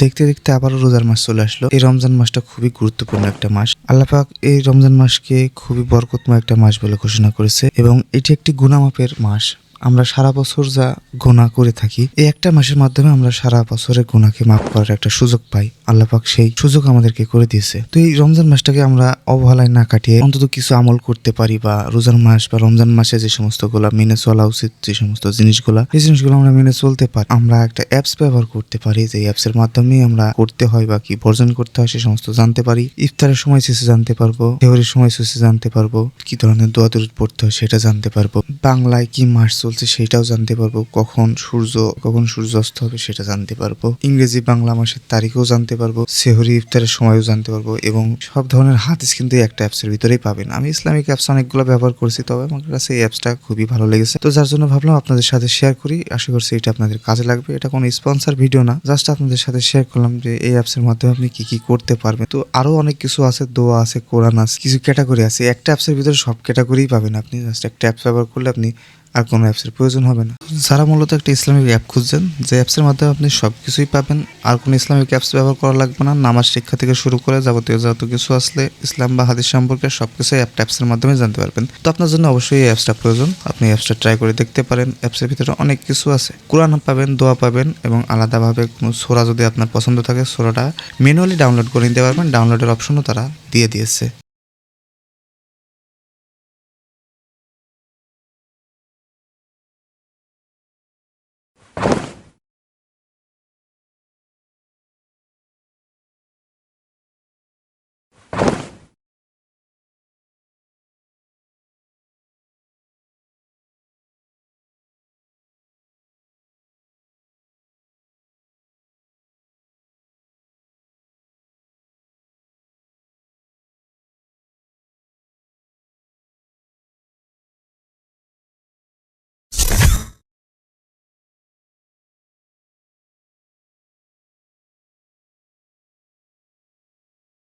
দেখতে দেখতে আবারও রোজার মাস চলে আসলো। এই রমজান মাসটা খুবই গুরুত্বপূর্ণ একটা মাস। আল্লাহ পাক এই রমজান মাসকে খুবই বরকতময় একটা মাস বলে ঘোষণা করেছে এবং এটি একটি গুনাহ-মাপের মাস। আমরা সারা বছর যা গুনাহ করে থাকি, এই একটা মাসের মাধ্যমে আমরা সারা বছরের গুনাহকে মাফ করার একটা সুযোগ পাই। আল্লাহ পাক সেই সুযোগ আমাদেরকে করে দিয়েছে। তো এই রমজান মাসটাকে আমরা অবহেলায় না কাটিয়ে অন্তত কিছু আমল করতে পারি, বা রোজার মাস বা রমজান মাসে যে সমস্তগুলা মেনে চলা উচিত, যে সমস্ত জিনিসগুলা, এই জিনিসগুলো আমরা মেনে চলতে পারি। আমরা একটা অ্যাপস ব্যবহার করতে পারি, যে অ্যাপস এর মাধ্যমে আমরা করতে হয় বা কি বর্জন করতে হয় সে সমস্ত জানতে পারি। ইফতারের সময় সূচি জানতে পারবো, সেহরির সময় সূচি জানতে পারবো, কি ধরনের দোয়া দরুদ পড়তে হয় সেটা জানতে পারবো, বাংলায় কি মাস চলছে সেটাও জানতে পারবো, কখন সূর্য অস্ত হবে সেটা জানতে পারবো, ইংরেজি বাংলা মাসের তারিখও জানতে পারবো, সেহরি ইফতারের সময়ও জানতে পারবো, এবং সব ধরনের হাদিস কিন্তু এই একটা অ্যাপসের ভিতরেই পাবেন। আমি ইসলামিক অ্যাপস অনেকগুলো ব্যবহার করছি, তবে আমার কাছে এই অ্যাপসটা খুবই ভালো লেগেছে। তো যার জন্য ভাবলাম আপনাদের সাথে শেয়ার করি। আশা করছি এটা আপনাদের কাজে লাগবে। এটা কোনো স্পন্সর ভিডিও না, জাস্ট আপনাদের সাথে শেয়ার করলাম যে এই অ্যাপসের মাধ্যমে আপনি কি কি করতে পারবেন। তো আরো অনেক কিছু আছে, দোয়া আছে, কোরআন আছে, কিছু ক্যাটাগরি আছে। একটা অ্যাপসের ভিতরে সব ক্যাটাগরিই পাবেন আপনি। জাস্ট একটা অ্যাপস ব্যবহার করলে আপনি আর কোনো অ্যাপসের প্রয়োজন হবে না। যারা মূলত একটা ইসলামিক অ্যাপ খুঁজছেন, যে অ্যাপসের মাধ্যমে আপনি সব কিছুই পাবেন, আর কোনো ইসলামিক অ্যাপস ব্যবহার করা লাগবে না, নামাজ শিক্ষা থেকে শুরু করে যাবতীয় যত কিছু আসলে ইসলাম বা হাদিস সম্পর্কে সবকিছু অ্যাপসের মাধ্যমে জানতে পারবেন। তো আপনার জন্য অবশ্যই এই অ্যাপসটা প্রয়োজন। আপনি অ্যাপসটা ট্রাই করে দেখতে পারেন। অ্যাপসের ভিতরে অনেক কিছু আছে, কোরআন পাবেন, দোয়া পাবেন, এবং আলাদাভাবে কোনো সূরা যদি আপনার পছন্দ থাকে সূরাটা ম্যানুয়ালি ডাউনলোড করে নিতে পারবেন। ডাউনলোডের অপশনও তারা দিয়ে দিয়েছে।